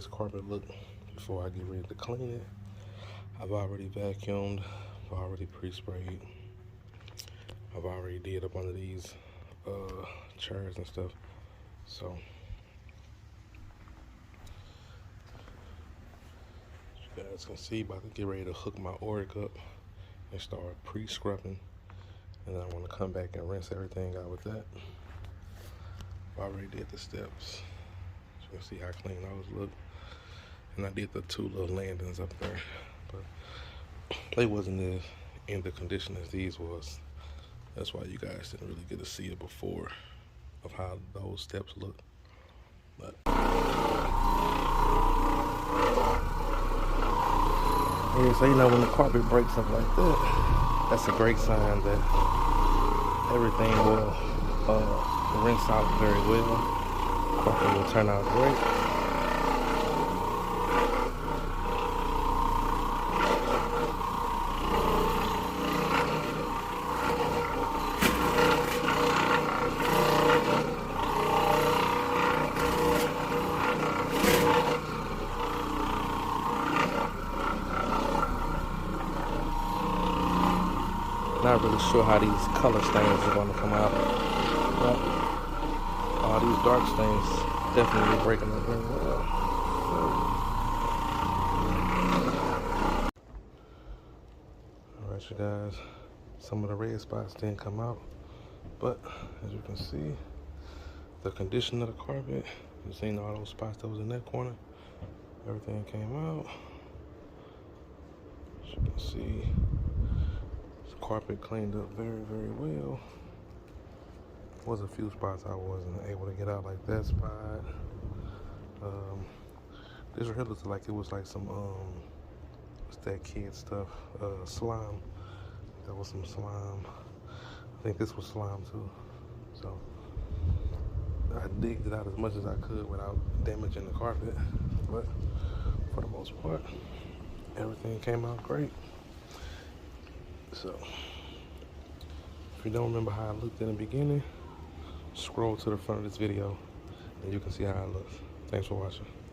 this carpet look before I get ready to clean it. I've already vacuumed, I've already pre-sprayed, I've already did up under these chairs and stuff. So you guys can see, about to get ready to hook my Oric up and start pre-scrubbing, and then I want to come back and rinse everything out with that. I already did the steps, so you can see how clean those look, and I did the 2 little landings up there, but they wasn't as in the condition as these was. That's why you guys didn't really get to see it before of how those steps look. But yeah, so you know, when the carpet breaks up like that, that's a great sign that everything will rinse out very well. Carpet will turn out great. Not really sure how these color stains are going to come out, but all these dark stains definitely breaking up very well. Alright, you guys, some of the red spots didn't come out, but as you can see, the condition of the carpet, you seen all those spots that was in that corner, everything came out. As you can see, carpet cleaned up very, very well. Was a few spots I wasn't able to get out, like that spot. This really looked like it was like some what's that kid stuff? Slime. That was some slime. I think this was slime too. So I digged it out as much as I could without damaging the carpet. But for the most part, everything came out great. So, if you don't remember how it looked in the beginning, scroll to the front of this video and you can see how it looks. Thanks for watching.